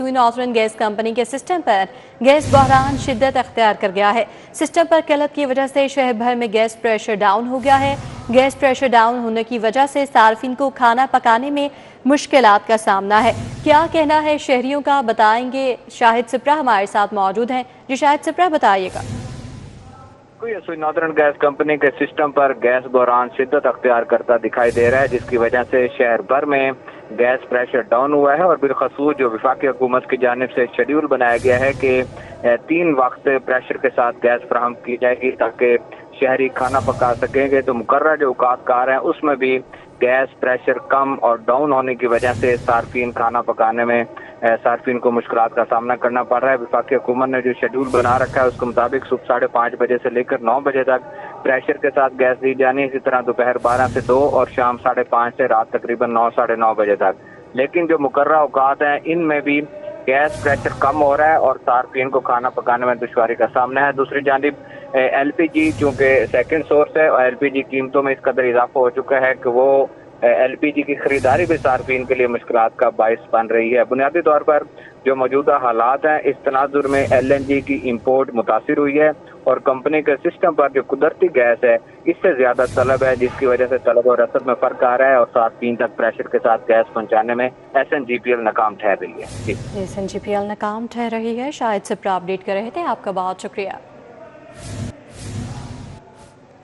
मकसूद northern gas company के system पर gas बहरान शिद्दत अख्तियार कर गया है। सिस्टम पर किल्लत की वजह से शहर भर में गैस प्रेशर डाउन हो गया है। गैस प्रेशर डाउन होने की वजह से सार्फिन को खाना पकाने में मुश्किलात का सामना है। क्या कहना है शहरियों का, बताएंगे शाहिद सिप्रा हमारे साथ मौजूद हैं। जी शाहिद सिप्रा, बताइएगा। नॉर्दर्न गैस कंपनी के सिस्टम पर गैस बहरान शिद्दत अख्तियार करता दिखाई दे रहा है, जिसकी वजह से शहर भर में गैस प्रेशर डाउन हुआ है और बिलखसूस जो वफाकी हुकूमत की जानिब से शेड्यूल बनाया गया है कि 3 वक्त प्रेशर के साथ गैस फराहम की जाएगी ताकि शहरी खाना पका सकेंगे। तो मुकर्रर जो औकात कार हैं उसमें भी गैस प्रेशर कम और डाउन होने की वजह से सार्फिन खाना पकाने में सार्फिन को मुश्किलात का सामना करना पड़ रहा है। वफाकी हुकूमत ने जो शेड्यूल बना रखा है उसके मुताबिक सुबह 5:30 बजे से लेकर 9 बजे तक प्रेशर के साथ गैस दी जानी है। इसी तरह दोपहर 12 से 2 और शाम 5:30 से रात तकरीबन 9 साढ़े 9 बजे तक। लेकिन जो मुकर्रर औकात हैं इनमें भी गैस प्रेशर कम हो रहा है और सार्फिन को खाना पकाने में दुश्वारी का सामना है। दूसरी जानिब LPG चूँकि सेकेंड सोर्स है और LPG कीमतों में इस कदर इजाफा हो चुका है कि वो LPG की खरीदारी भी सार्फिन के लिए मुश्किलात का बाइस बन रही है। बुनियादी तौर पर जो मौजूदा हालात हैं इस तनाजुर में LNG की इम्पोर्ट मुतासिर हुई है और कंपनी के सिस्टम पर जो कुदरती गैस है इससे ज्यादा तलब है, जिसकी वजह से तलब और रसद में फर्क आ रहा है और सार्फिन तक प्रेशर के साथ गैस पहुंचाने में SNGPL नाकाम ठहर रही है। SNGPL नाकाम ठहर रही है। शायद से अपडेट कर रहे थे, आपका बहुत शुक्रिया।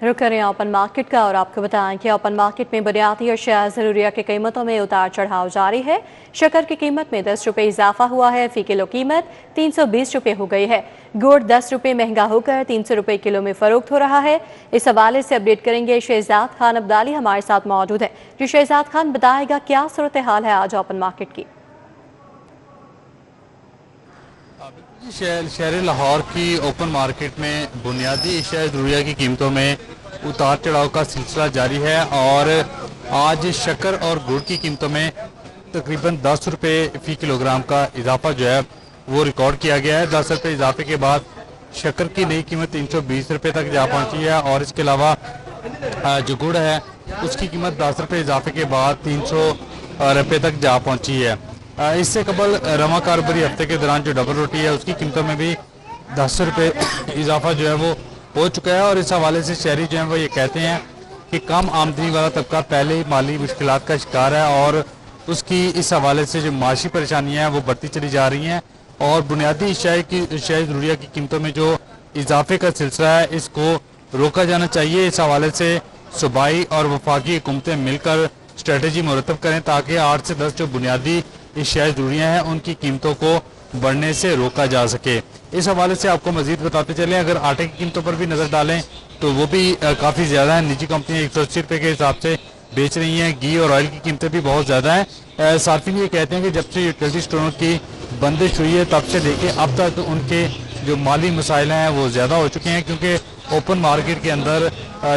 रुक करें ओपन मार्केट का और आपको बताएं कि ओपन मार्केट में बुनियादी अशिया ज़रूरिया की कीमतों में उतार चढ़ाव जारी है। शक्कर की कीमत में 10 रुपये इजाफा हुआ है। फी किलो कीमत 320 रुपये हो गई है। गुड़ 10 रुपये महंगा होकर 300 रुपये किलो में फरोख्त हो रहा है। इस हवाले से अपडेट करेंगे शहजाद खान अब्दाली हमारे साथ मौजूद है। जो शहजाद खान बताएगा क्या सूरत हाल है आज ओपन मार्केट की। शहर लाहौर की ओपन मार्केट में बुनियादी अशिया ज़रूरिया की कीमतों में उतार चढ़ाव का सिलसिला जारी है और आज शक्कर और गुड़ की कीमतों में तकरीबन 10 रुपये फ़ी किलोग्राम का इजाफा जो है वो रिकॉर्ड किया गया है। 10 रुपये इजाफे के बाद शक्कर की नई कीमत 320 रुपये तक जा पहुंची है और इसके अलावा जो गुड़ है उसकी कीमत 10 रुपये इजाफे के बाद 300 रुपये तक जा पहुंची है। इससे कबल रवा कारोबारी हफ्ते के दौरान जो डबल रोटी है उसकी कीमतों में भी 10 रुपये इजाफा जो है वो हो चुका है और इस हवाले से शहरी जो है वो ये कहते हैं कि कम आमदनी वाला तबका पहले ही माली मुश्किलात का शिकार है और उसकी इस हवाले से जो माशी परेशानियाँ हैं वो बढ़ती चली जा रही हैं और बुनियादी अशिया ज़रूरिया की कीमतों में जो इजाफे का सिलसिला है इसको रोका जाना चाहिए। इस हवाले से सूबाई और वफाकी हुकूमतें मिलकर स्ट्रेटजी मुरतब करें ताकि 8 से 10 जो बुनियादी अशिया ज़रूरियाँ हैं उनकी कीमतों को बढ़ने से रोका जा सके। इस हवाले से आपको मजीद बताते चलें, अगर आटे की कीमतों पर भी नज़र डालें तो वो भी काफ़ी ज़्यादा है। निजी कंपनियाँ 180 रुपये के हिसाब से बेच रही हैं। घी और ऑयल की कीमतें भी बहुत ज़्यादा हैं। सार्फिन ये कहते हैं कि जब से यूटिलिटी स्टोरों की बंदिश हुई है तब से लेके अब तक उनके जो माली मसाइल हैं वो ज़्यादा हो चुके हैं क्योंकि ओपन मार्केट के अंदर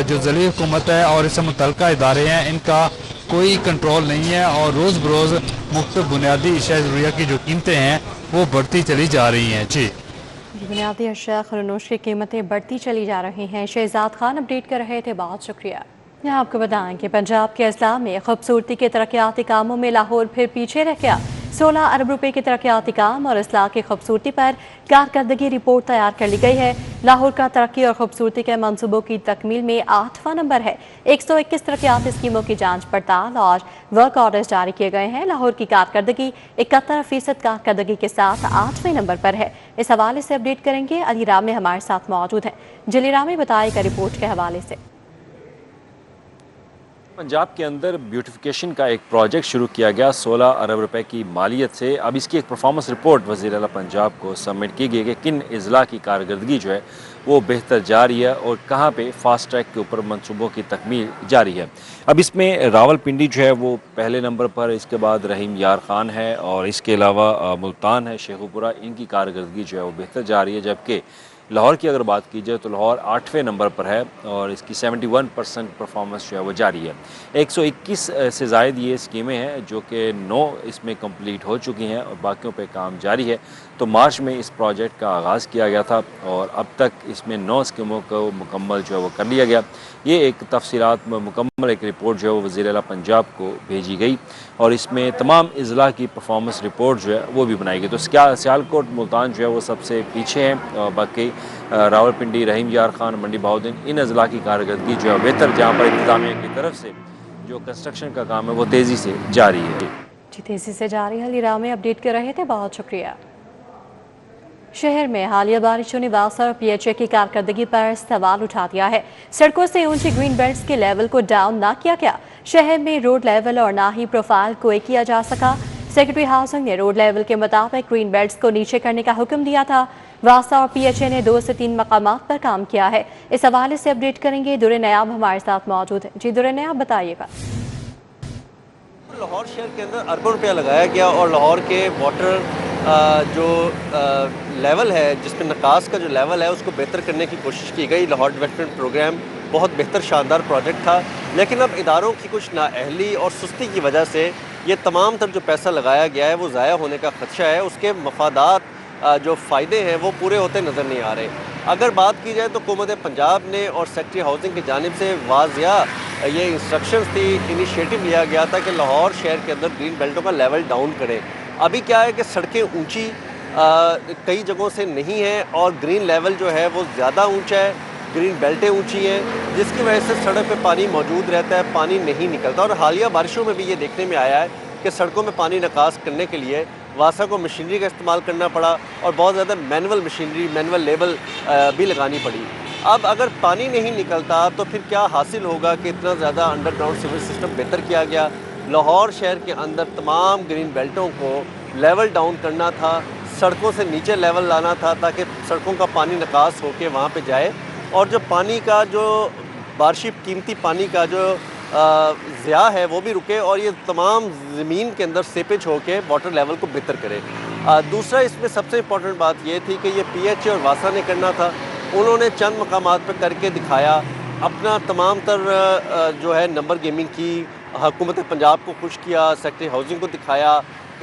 जो ज़ली हुकूमत है और इससे मुतल्लिका इदारे हैं इनका कोई कंट्रोल नहीं है और रोज़ बरोज़ मुख्तलिफ बुनियादी अशिया ज़रूरिया की जो कीमतें हैं वो बढ़ती चली जा रही हैं। जी, बुनियादी अशिया खरनोश की कीमतें बढ़ती चली जा रही हैं। शहजाद खान अपडेट कर रहे थे, बहुत शुक्रिया। यहाँ आपको बताएं कि पंजाब के अजला में खूबसूरती के तरक्याती कामों में लाहौर फिर पीछे रह गया। 16 अरब रुपए के तरक्याती काम और अजला की खूबसूरती पर कारकर्दगी रिपोर्ट तैयार कर ली गई है। लाहौर का तरक्की और खूबसूरती के मंसूबों की तकमील में 8वां नंबर है। 121 तरक्याती स्कीमों की जांच पड़ताल और वर्क ऑर्डर्स जारी किए गए हैं। लाहौर की कारकर्दगी 71% कारकर्दगी के साथ 8वें नंबर पर है। इस हवाले से अपडेट करेंगे अली रामी हमारे साथ मौजूद हैं। जली रामी बताएगा रिपोर्ट के हवाले से। पंजाब के अंदर ब्यूटिफिकेशन का एक प्रोजेक्ट शुरू किया गया 16 अरब रुपए की मालियत से। अब इसकी एक परफॉर्मेंस रिपोर्ट वज़ीर आला पंजाब को सबमिट की गई कि किन अजला की कारकर्दगी जो है वो बेहतर जा रही है और कहाँ पे फास्ट ट्रैक के ऊपर मंसूबों की तकमील जारी है। अब इसमें रावलपिंडी जो है वो पहले नंबर पर, इसके बाद रहीम यार खान है और इसके अलावा मुल्तान है, शेखुपुरा, इनकी कारकर्दगी जो है वो बेहतर जा रही है। जबकि लाहौर की अगर बात की जाए तो लाहौर 8वें नंबर पर है और इसकी 71% परफॉर्मेंस जो है वो जारी है। 121 से ज़ायद ये स्कीमें हैं जो कि 9 इसमें कंप्लीट हो चुकी हैं और बाकियों पे काम जारी है। तो मार्च में इस प्रोजेक्ट का आगाज़ किया गया था और अब तक इसमें 9 स्कीमों को मुकम्मल जो है वो कर लिया गया। ये एक तफसीलात मुकम्मल एक रिपोर्ट जो है वो वज़ीर आला पंजाब को भेजी गई और इसमें तमाम अज़ला की परफॉर्मेंस रिपोर्ट जो है वो भी बनाई गई। तो सियालकोट मुल्तान जो है वो सबसे पीछे हैं और बाकी रावलपिंडी, रहीम यार खान, मंडी बहाउद्दीन इन अज़ला की कारकर्दगी जो है बेहतर, जहाँ पर इंतज़ामिया की तरफ से जो कंस्ट्रक्शन का काम है वो तेज़ी से जारी है। जी, तेज़ी से जारी है। लीरा में अपडेट कर रहे थे, बहुत शुक्रिया। शहर में हालिया बारिशों ने वासा और पीएचए की कारकर्दगी पर सवाल उठा दिया है। सड़कों से ऊंची ग्रीन बेल्ट्स के लेवल को डाउन ना किया गया, शहर में रोड लेवल और ना ही प्रोफाइल कोई किया जा सका। सेक्रेटरी हाउसिंग ने रोड लेवल के मुताबिक ग्रीन बेल्ट्स को नीचे करने का हुक्म दिया था। वासा और पीएचए ने 2 से 3 मकामात पर काम किया है। इस हवाले से अपडेट करेंगे दुरे नयाब हमारे साथ मौजूद है। जी दुरे नयाब, बताइएगा। लाहौर शहर के अंदर अरबों रुपया लगाया गया और लाहौर के वाटर जो लेवल है, जिसमें निकास का जो लेवल है उसको बेहतर करने की कोशिश की गई। लाहौर डेवलपमेंट प्रोग्राम बहुत बेहतर शानदार प्रोजेक्ट था, लेकिन अब इदारों की कुछ नाअहली और सुस्ती की वजह से ये तमाम तर जो पैसा लगाया गया है वो ज़ाया होने का खदशा है। उसके मफादात जो फ़ायदे हैं वो पूरे होते नज़र नहीं आ रहे। अगर बात की जाए तो हुकूमत पंजाब ने और सेक्रेटरी हाउसिंग की जानिब से वाज़िया ये इंस्ट्रक्शंस थी, इनिशिएटिव लिया गया था कि लाहौर शहर के अंदर ग्रीन बेल्टों का लेवल डाउन करें। अभी क्या है कि सड़कें ऊंची कई जगहों से नहीं हैं और ग्रीन लेवल जो है वो ज़्यादा ऊंचा है, ग्रीन बेल्टें ऊंची हैं, जिसकी वजह से सड़क पे पानी मौजूद रहता है, पानी नहीं निकलता। और हालिया बारिशों में भी ये देखने में आया है कि सड़कों में पानी निकास करने के लिए वासा को मशीनरी का इस्तेमाल करना पड़ा और बहुत ज़्यादा मैनुअल मशीनरी, मैनुअल लेवल भी लगानी पड़ी। अब अगर पानी नहीं निकलता तो फिर क्या हासिल होगा कि इतना ज़्यादा अंडरग्राउंड सिविल सिस्टम बेहतर किया गया। लाहौर शहर के अंदर तमाम ग्रीन बेल्टों को लेवल डाउन करना था, सड़कों से नीचे लेवल लाना था ताकि सड़कों का पानी निकास होकर वहाँ पे जाए और जो पानी का जो बारिशी कीमती पानी का जो ज़िया है वो भी रुके और ये तमाम ज़मीन के अंदर सेपेज होके वाटर लेवल को बेहतर करे। दूसरा इसमें सबसे इम्पॉर्टेंट बात ये थी कि ये पीएचए और वासा ने करना था। उन्होंने चंद मकामात पर करके दिखाया, अपना तमाम तर जो है नंबर गेमिंग की, हुकूमत पंजाब को खुश किया, सेक्रेटरी हाउसिंग को दिखाया।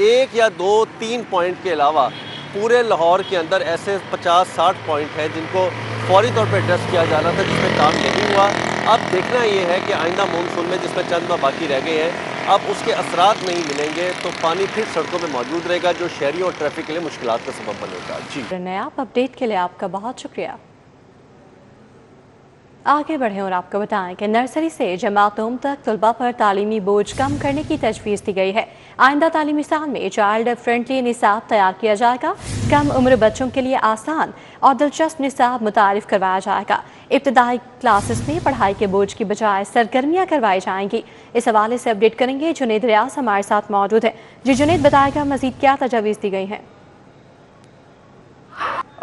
1 या 2-3 पॉइंट के अलावा पूरे लाहौर के अंदर ऐसे 50-60 पॉइंट हैं जिनको फौरी तौर पर एड्रेस किया जाना था, जिसमें काम नहीं हुआ। अब देखना ये है कि आइंदा मानसून में जिसमें चंद माह बाकी रह गए हैं, अब उसके असरात नहीं मिलेंगे तो पानी फिर सड़कों में मौजूद रहेगा, जो शहरियों और ट्रैफिक के लिए मुश्किलात का सबब बनेगा। जी आप अपडेट के लिए आपका बहुत शुक्रिया। आगे बढ़ें और आपको बताएं कि नर्सरी से जमातों तक तलबा पर तालीमी बोझ कम करने की तजवीज़ दी गई है। आइंदा तालीमी साल में चाइल्ड फ्रेंडली निसाब तैयार किया जाएगा। कम उम्र बच्चों के लिए आसान और दिलचस्प निसाब मुतारिफ करवाया जाएगा। इब्तदाई क्लासेस में पढ़ाई के बोझ की बजाय सरगर्मियाँ करवाई जाएंगी। इस हवाले से अपडेट करेंगे जुनेद रियाज हमारे साथ मौजूद है। जी जुनेद, बताएगा मजीद क्या तजवीज़ दी गई हैं?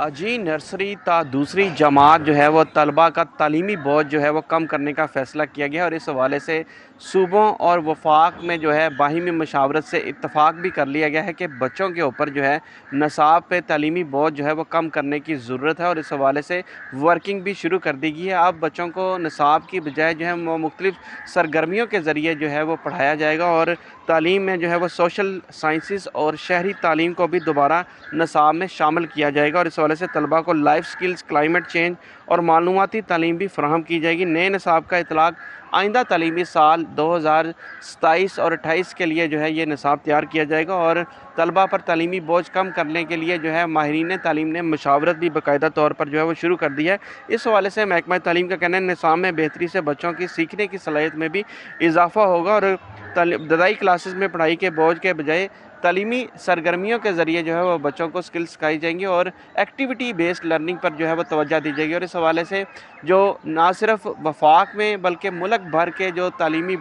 जी, नर्सरी ता दूसरी जमात जो है वो तलबा का तालीमी बोझ जो है वो कम करने का फ़ैसला किया गया और इस हवाले से सूबों और वफाक में जो है बाहिमी मशावरत से इत्तफ़ाक़ भी कर लिया गया है कि बच्चों के ऊपर जो है नसाब पे तालीमी बोझ जो है वो कम करने की ज़रूरत है और इस हवाले से वर्किंग भी शुरू कर दी गई है। अब बच्चों को नसाब की बजाय जो है वो मुख्तलिफ़ सरगर्मियों के ज़रिए जो है वो पढ़ाया जाएगा और तालीम में जो है वो सोशल साइंसिस और शहरी तालीम को भी दोबारा नसाब में शामिल किया जाएगा और इस हवाले से तलबा को लाइफ स्किल्स, क्लाइमेट चेंज और मालूमाती तालीम भी फराहम की जाएगी। नए निसाब का इतलाक़ आइंदा तालीमी साल 2027 और 28 के लिए जो है ये निसाब तैयार किया जाएगा और तलबा पर तालीमी बोझ कम करने के लिए जो है माहिरीन तालीम ने मशावरत भी बाकायदा तौर पर जो है वो शुरू कर दी है। इस हवाले से महकमा तालीम का कहना है निसाब में बेहतरी से बच्चों की सीखने की सलाहियत में भी इजाफा होगा और इब्तदाई क्लासेस में पढ़ाई के बोझ के बजाय तालीमी सरगर्मियों के ज़रिए जो है वो बच्चों को स्किल्स सिखाई जाएंगी और एक्टिविटी बेस्ड लर्निंग पर जो है वो तवज्जो दी जाएगी और इस हवाले से जो ना सिर्फ वफाक में बल्कि मुल्क भर के जो तालीमी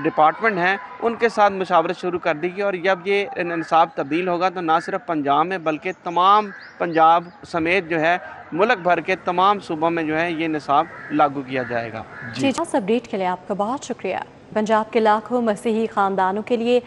डिपार्टमेंट हैं उनके साथ मुशावरत शुरू कर देगी और जब ये निसाब तब्दील होगा तो ना सिर्फ पंजाब में बल्कि तमाम पंजाब समेत जो है मुल्क भर के तमाम सूबों में जो है ये निसाब लागू किया जाएगा। जी, अपडेट के लिए आपका बहुत शुक्रिया। पंजाब के लाखों मसीही ख़ानदानों के लिए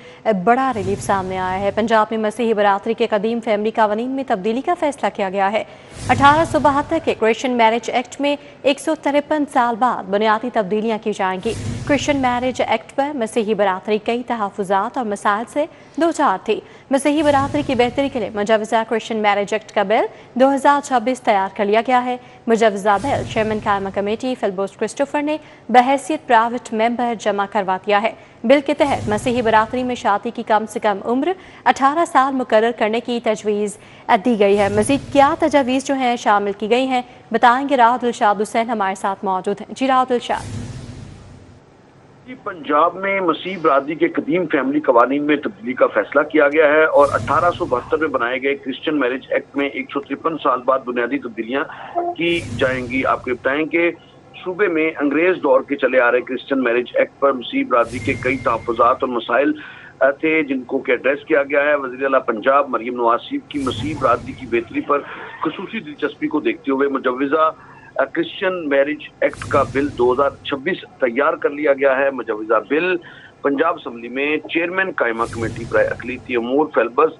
बड़ा रिलीफ सामने आया है। पंजाब में मसीही बरादरी के कदीम फैमिली कानून में तब्दीली का फैसला किया गया है। 1872 के क्रिश्चियन मैरिज एक्ट में 153 साल बाद बुनियादी तब्दीलियाँ की जाएंगी। क्रिश्चियन मैरिज एक्ट पर मसीही बरादरी कई तहफ़्फ़ुज़ात और मसाइल से दो चार थी। मसीही बरादरी की बेहतरी के लिए मुजवज़ा क्रिश्चियन मैरिज एक्ट का बिल 2026 तैयार कर लिया गया है। मुजवज़ा बिल चेयरमैन कायमा कमेटी फिलबोस क्रिस्टोफर ने बहैसियत प्राइवेट मेंबर जमा करवा दिया है। बिल के तहत मसीही बरादरी में शादी की कम से कम उम्र 18 साल मुकर्रर करने की तजवीज़ दी गई है। मज़ीद क्या तजावीज़ जो हैं शामिल की गई हैं, बताएंगे राव दिलशाद हुसैन हमारे साथ मौजूद हैं। जी राव दिलशाद। पंजाब में मसीह बरादरी के कदीम फैमिली कवानीन में तब्दीली का फैसला किया गया है और 1872 में बनाए गए क्रिश्चियन मैरिज एक्ट में 153 साल बाद बुनियादी तब्दीलियां की जाएंगी। आपको बताएं कि सूबे में अंग्रेज दौर के चले आ रहे क्रिश्चियन मैरिज एक्ट पर मसीह बरादरी के कई तहफ़्फ़ुज़ात और मसाइल थे जिनको के एड्रेस किया गया है। वज़ीर आला पंजाब मरियम नवाज शरीफ की मसीह बरादरी की बेहतरी पर खुसूसी दिलचस्पी को देखते हुए मुजवज़ा क्रिश्चियन मैरिज एक्ट का बिल 2026 तैयार कर लिया गया है। मुजवज़ा बिल पंजाब असम्बली में चेयरमैन कायमा कमेटी बराए अक़लीती अमूर फिलबोस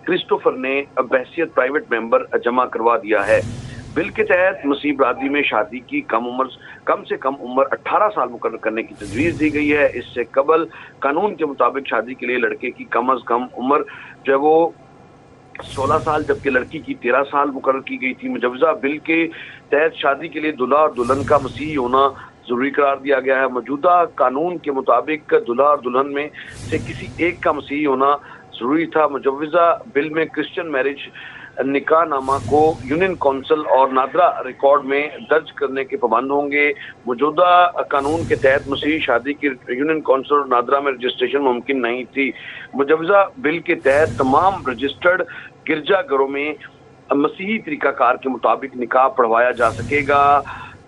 क्रिस्टोफर ने बहैसियत प्राइवेट मेंबर जमा करवा दिया है। बिल के तहत मसीह बरादरी में शादी की कम से कम उम्र 18 साल मुकर्रर करने की तजवीज़ दी गई है। इससे कबल कानून के मुताबिक शादी के लिए लड़के की कम अज़ कम उम्र जो है वो 16 साल जबकि लड़की की 13 साल मुकर्रर की गई थी। मुजवज़ा बिल के तहत शादी के लिए दूल्हा और दुल्हन का मसीही होना जरूरी करार दिया गया है। मौजूदा कानून के मुताबिक दूल्हा और दुल्हन में से किसी एक का मसीही होना जरूरी था। मुजवज़ा बिल में क्रिश्चियन मैरिज निकाह नामा को यूनियन कौंसिल और नादरा रिकॉर्ड में दर्ज करने के पाबंद होंगे। मौजूदा कानून के तहत मसीही शादी की यूनियन कौंसिल और नादरा में रजिस्ट्रेशन मुमकिन नहीं थी। मुजवज़ा बिल के तहत तमाम रजिस्टर्ड गिरजाघरों में मसीही तरीकाकार के मुताबिक निकाह पढ़वाया जा सकेगा,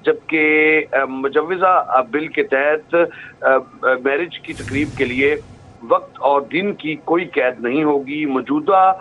जबकि मुजवज़ा बिल के तहत मैरिज की तकरीब के लिए वक्त और दिन की कोई कैद नहीं होगी। मौजूदा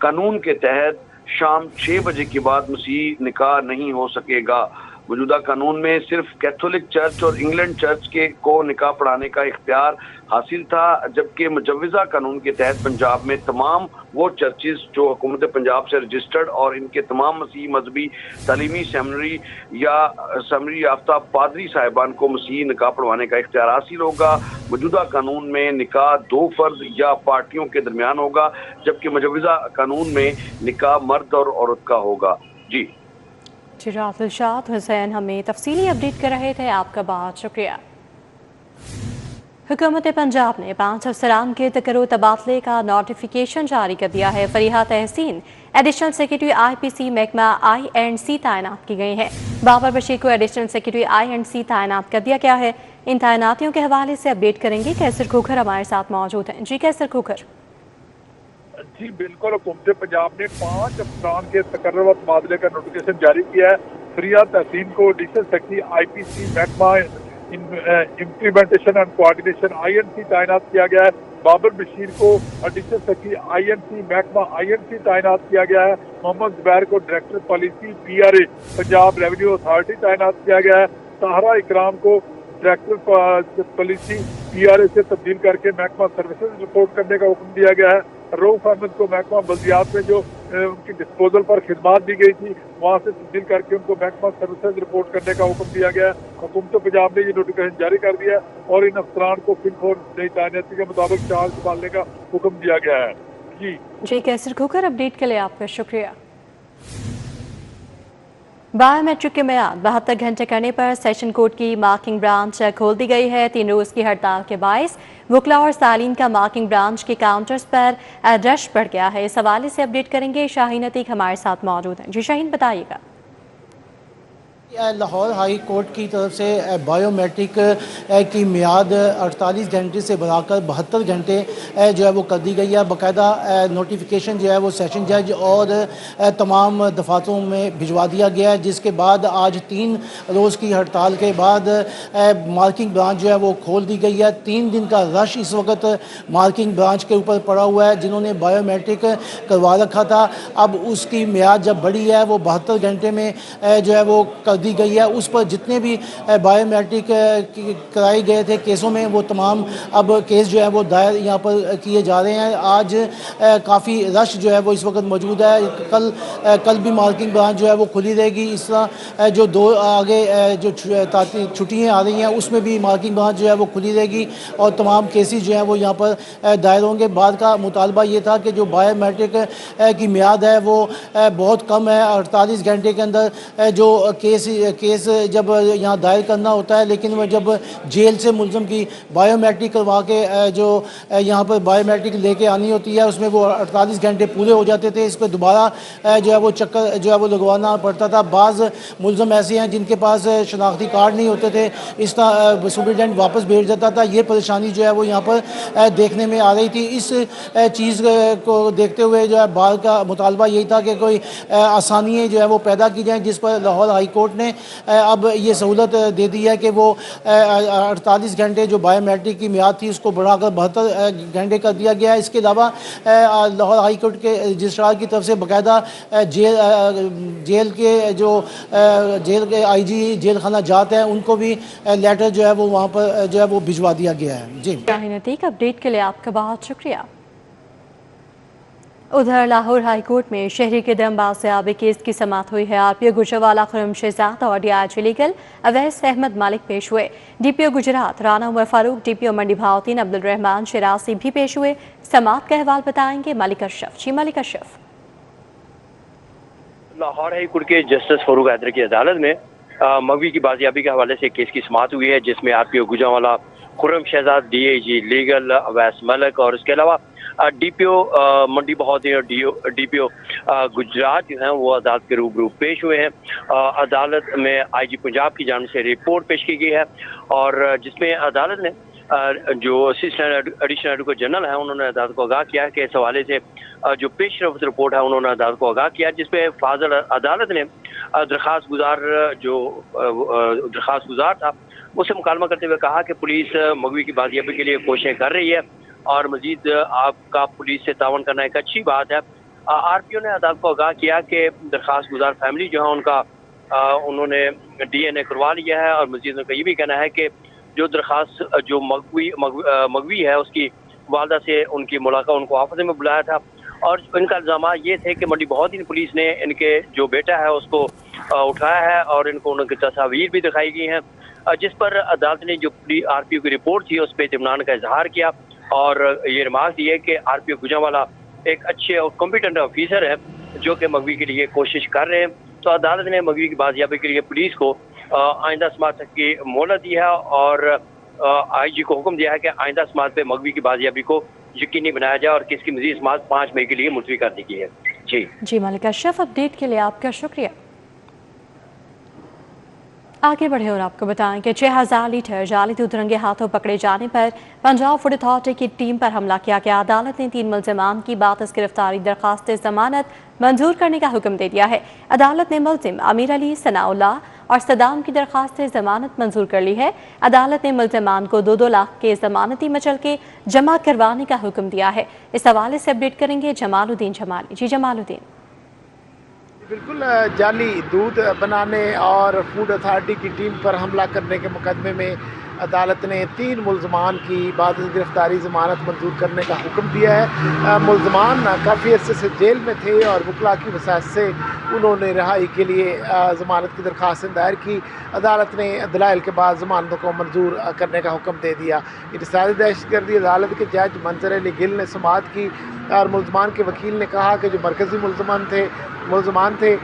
कानून के तहत शाम 6 बजे के बाद मसीही निकाह नहीं हो सकेगा। मौजूदा कानून में सिर्फ कैथोलिक चर्च और इंग्लैंड चर्च को निकाह पढ़ाने का इख्तियार हासिल था, जबकि मुजवज़ा कानून के तहत पंजाब में तमाम वो चर्चेस जो हुकूमत पंजाब से रजिस्टर्ड और इनके तमाम मसीही मजहबी तालीमी सेमिनरी या सेमिनरी याफ्ता पादरी साहिबान को मसीही निकाह पढ़वाने का इख्तियार हासिल होगा। मौजूदा कानून में निकाह 2 फर्द या पार्टियों के दरमियान होगा, जबकि मुजवज़ा कानून में निकाह मर्द और औरत का होगा। जी राव दिलशाद हुसैन हमें तफसीली अपडेट कर रहे थे, आपका बहुत शुक्रिया। हुकूमत पंजाब ने 5 अफसरान के तकर्रो तबादले का नोटिफिकेशन जारी कर दिया है। फरीहा तहसीन एडिशनल सेक्रेटरी IPC महकमा I&C तैनात की गई हैं। बाबर बशीर को एडिशनल सेक्रेटरी I&C तैनात कर दिया गया है। इन तैनातियों के हवाले से अपडेट करेंगे कैसर खोखर हमारे साथ मौजूद हैं। जी कैसर खोखर। जी बिल्कुल, हुकूमत पंजाब ने 5 अफसरान के तकर्र व तबादले का नोटिफिकेशन जारी किया है। फरीहा तहसीन को एडिशनल सेक्रेटरी IPC महकमा इम्प्लीमेंटेशन एंड कोऑर्डिनेशन I&C तैनात किया गया है। बाबर बशीर को एडिशनल सेक्रेटरी I&C महकमा I&C तैनात किया गया है। मोहम्मद जुबैर को director policy PRA Punjab revenue authority तैनात किया गया है। ताहरा इकराम को डायरेक्टर पॉलिसी PRA से तब्दील करके महकमा सर्विसेज रिपोर्ट करने का हुक्म दिया गया है। रऊफ अहमद को महकमा बल्दियात में जो उनकी डिस्पोजल पर खिदमात दी गई थी वहाँ से तब्दील करके उनको महकमा सर्विसेज रिपोर्ट करने का हुक्म दिया गया है। हुकूमत पंजाब ने ये नोटिफिकेशन जारी कर दिया है और इन अफसरान को फिलहाल नई तैनाती के मुताबिक चार्ज संभालने का हुक्म दिया गया है। जी कैसर खोखर, अपडेट के लिए आपका शुक्रिया। बायोमेट्रिक के मियाद 72 घंटे करने पर सेशन कोर्ट की मार्किंग ब्रांच खोल दी गई है। 3 रोज़ की हड़ताल के बायस वकला और सालीन का मार्किंग ब्रांच के काउंटर्स पर रश बढ़ गया है। इस हवाले से अपडेट करेंगे शाहीन अतीक हमारे साथ मौजूद हैं। जी शाहीन, बताइएगा। लाहौर हाई कोर्ट की तरफ से बायोमेट्रिक की मियाद 48 घंटे से बढ़ाकर 72 घंटे जो है वो कर दी गई है। बाकायदा नोटिफिकेशन जो है वो सेशन जज और तमाम दफातरों में भिजवा दिया गया है, जिसके बाद आज 3 रोज़ की हड़ताल के बाद मार्किंग ब्रांच जो है वो खोल दी गई है। 3 दिन का रश इस वक्त मार्किंग ब्रांच के ऊपर पड़ा हुआ है। जिन्होंने बायोमेट्रिक करवा रखा था, अब उसकी मियाद जब बढ़ी है वो 72 घंटे में जो है वो कर دی گئی ہے، اس پر جتنے بھی بایو میٹرک کرائے گئے تھے کیسوں میں وہ تمام اب کیس جو ہے وہ دائر یہاں پر کیے جا رہے ہیں۔ آج کافی رش جو ہے وہ اس وقت موجود ہے، کل بھی مارکنگ برانچ جو ہے وہ کھلی رہے گی۔ اس طرح جو دو آگے جو چھٹیاں آ رہی ہیں اس میں بھی مارکنگ برانچ جو ہے وہ کھلی رہے گی اور تمام کیسز جو ہیں وہ یہاں پر دائر ہوں گے۔ بعد کا مطالبہ یہ تھا کہ جو بایو میٹرک کی میعاد ہے وہ بہت کم ہے، 48 گھنٹے کے اندر جو کیس جب یہاں دائر کرنا ہوتا ہے، لیکن وہ جب جیل سے ملزم کی بایو میٹرک کروا کے جو یہاں پر بایو میٹرک لے کے آنی ہوتی ہے اس میں وہ 48 گھنٹے پورے ہو جاتے تھے، اس پہ دوبارہ جو ہے وہ چکر جو ہے وہ لگوانا پڑتا تھا۔ بعض ملزم ایسے ہیں جن کے پاس شناختی کارڈ نہیں ہوتے تھے، اس طرح سپرنٹینڈنٹ واپس بھیج دیتا تھا۔ یہ پریشانی جو ہے وہ یہاں پر دیکھنے میں آ رہی تھی۔ اس چیز کو دیکھتے ہوئے جو ہے بار کا مطالبہ یہی تھا کہ کوئی آسانیاں جو ہے وہ پیدا کی جائیں، جس پر لاہور ہائی کورٹ نے اب یہ سہولت دے دی ہے کہ وہ 48 گھنٹے جو بایو میٹرک کی میعاد تھی اس کو بڑھا کر 72 گھنٹے کر دیا گیا ہے۔ اس کے علاوہ لاہور ہائی کورٹ کے رجسٹرار کی طرف سے باقاعدہ جیل کے آئی جی جیل خانہ جات ہیں ان کو بھی لیٹر جو ہے وہ وہاں پر جو ہے وہ بھجوا دیا گیا ہے۔ جی شاہین عتیق، اپڈیٹ کے لیے آپ کا بہت شکریہ۔ ادھر لاہور ہائی کورٹ میں شہری کے دم بازیابی کیس کی سماعت ہوئی ہے۔ Are P O Gujranwala Khurram Shahzad اور D I G legal Awais Ahmed Malik پیش ہوئے۔ D P O Gujrat Rana Umar Farooq, D P O Mandi Bahauddin عبد الرحمان شرازی بھی پیش ہوئے۔ سماعت کا احوال بتائیں گے ملک اشرف۔ جی ملک اشرف۔ لاہور ہائی کورٹ کے جسٹس فاروق حیدر کی عدالت میں مغوی کی بازیابی کے حوالے سے کیس کی سماعت ہوئی ہے، جس میں R P O Gujranwala Khurram Shahzad, D I G legal Awais Malik اور اس کے علاوہ D P O Mandi Bahauddin اور ڈی پی او گجرات جو ہیں وہ عدالت کے روبرو پیش ہوئے ہیں۔ عدالت میں آئی جی پنجاب کی جانب سے رپورٹ پیش کی گئی ہے اور جس میں عدالت نے جو اسسٹنٹ ایڈیشنل ایڈوکیٹ جنرل ہیں انہوں نے عدالت کو آگاہ کیا کہ اس حوالے سے جو پیش رفت رپورٹ ہے انہوں نے عدالت کو آگاہ کیا، جس پہ فاضل عدالت نے درخواست گزار تھا اس سے مکالمہ کرتے ہوئے کہا کہ پولیس مغوی کی بازیابی کے لیے کوششیں کر رہی ہے اور مزید آپ کا پولیس سے تعاون کرنا ایک اچھی بات ہے۔ آر پی او نے عدالت کو آگاہ کیا کہ درخواست گزار فیملی جو ہے ان کا انہوں نے ڈی این اے کروا لیا ہے اور مزید ان کا یہ بھی کہنا ہے کہ جو درخواست جو مغوی ہے اس کی والدہ سے ان کی ملاقات ان کو حافظے میں بلایا تھا اور ان کا الزامات یہ تھے کہ منڈی بہاؤدین پولیس نے ان کے جو بیٹا ہے اس کو اٹھایا ہے اور ان کو ان کی تصاویر بھی دکھائی گئی ہیں، جس پر عدالت نے جو آر پی او کی رپورٹ تھی اس پہ اطمینان کا اظہار کیا اور یہ ریمارک دی ہے کہ آر پی او گجروالا ایک اچھے اور کمپیٹنٹ آفیسر ہے جو کہ مغوی کے لیے کوشش کر رہے ہیں۔ تو عدالت نے مغوی کی بازیابی کے لیے پولیس کو آئندہ سماعت تک کی مہلت دی ہے اور آئی جی کو حکم دیا ہے کہ آئندہ سماعت پہ مغوی کی بازیابی کو یقینی بنایا جائے اور کس کی مزید سماعت 5 مئی کے لیے ملتوی کر دی گئی ہے۔ جی ملک اشرف، اپڈیٹ کے لیے آپ کا شکریہ۔ آگے بڑھے اور آپ کو بتائیں کہ 6000 لیٹر جعلی دودھ رنگے ہاتھوں پکڑے جانے پر پنجاب فوڈ اتھارٹی کی ٹیم پر حملہ کیا گیا۔ عدالت نے 3 ملزمان کی باعث گرفتاری درخواست ضمانت منظور کرنے کا حکم دے دیا ہے۔ عدالت نے ملزم امیر علی، ثناء اللہ اور صدام کی درخواست ضمانت منظور کر لی ہے۔ عدالت نے ملزمان کو 2-2 لاکھ کے ضمانتی مچلقے جمع کروانے کا حکم دیا ہے۔ اس حوالے سے اپڈیٹ کریں گے جمال الدین جمالی۔ جی جمال الدین۔ بالکل، جعلی دودھ بنانے اور فوڈ اتھارٹی کی ٹیم پر حملہ کرنے کے مقدمے میں عدالت نے 3 ملزمان کی بعد گرفتاری ضمانت منظور کرنے کا حکم دیا ہے۔ ملزمان کافی عرصے سے جیل میں تھے اور وکلاء کی وسائط سے انہوں نے رہائی کے لیے ضمانت کی درخواست دائر کی۔ عدالت نے دلائل کے بعد ضمانتوں کو منظور کرنے کا حکم دے دیا۔ انتشاری دہشت گردی عدالت کے جج منظر علی گل نے سماعت کی اور ملزمان کے وکیل نے کہا کہ جو مرکزی ملزمان تھے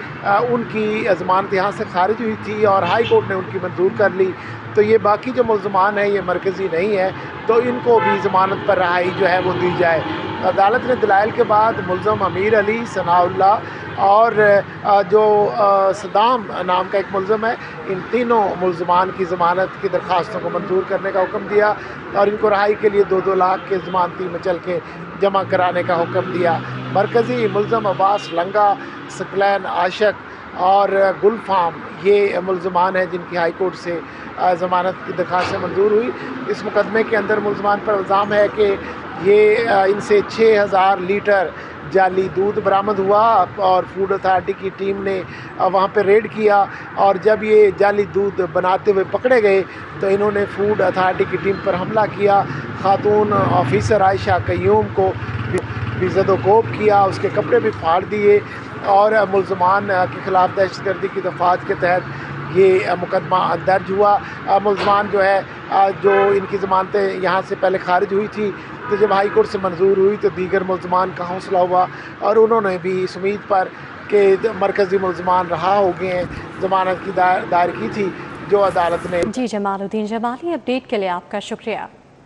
ان کی ضمانت یہاں سے خارج ہوئی تھی اور ہائی کورٹ نے ان کی منظور کر لی، تو یہ باقی جو ملزمان ہیں یہ مرکزی نہیں ہے تو ان کو بھی ضمانت پر رہائی جو ہے وہ دی جائے۔ عدالت نے دلائل کے بعد ملزم امیر علی، ثناء اللہ اور جو صدام نام کا ایک ملزم ہے، ان تینوں ملزمان کی ضمانت کی درخواستوں کو منظور کرنے کا حکم دیا اور ان کو رہائی کے لیے 2-2 لاکھ کے ضمانتی مچلقے جمع کرانے کا حکم دیا۔ مرکزی ملزم عباس لنگا، ثقلین عاشق اور گل فام یہ ملزمان ہیں جن کی ہائی کورٹ سے ضمانت کی درخواستیں منظور ہوئی۔ اس مقدمے کے اندر ملزمان پر الزام ہے کہ ये इनसे 6000 लीटर जाली दूध बरामद हुआ और फूड अथॉरिटी की टीम ने वहाँ पे रेड किया और जब ये जाली दूध बनाते हुए पकड़े गए तो इन्होंने फूड अथॉरिटी की टीम पर हमला किया। खातून ऑफिसर आयशा कयूम को भी ज़दोकोब किया, उसके कपड़े भी फाड़ दिए और मुल्ज़मान के ख़िलाफ़ दहशतगर्दी की दफ़ात के तहत ये मुकदमा दर्ज हुआ। मुल्ज़मान जो है जो इनकी ज़मानतें यहाँ से पहले खारिज हुई थी तो जब हाई कोर्ट से मंजूर हुई तो दीगर मुल्ज़मान का हौसला हुआ और उन्होंने भी इस उम्मीद पर कि मरकज़ी मुल्ज़मान रहा हो गए हैं ज़मानत की दायर की थी जो अदालत ने। जी जमालुद्दीन जमाली, अपडेट के लिए आपका शुक्रिया।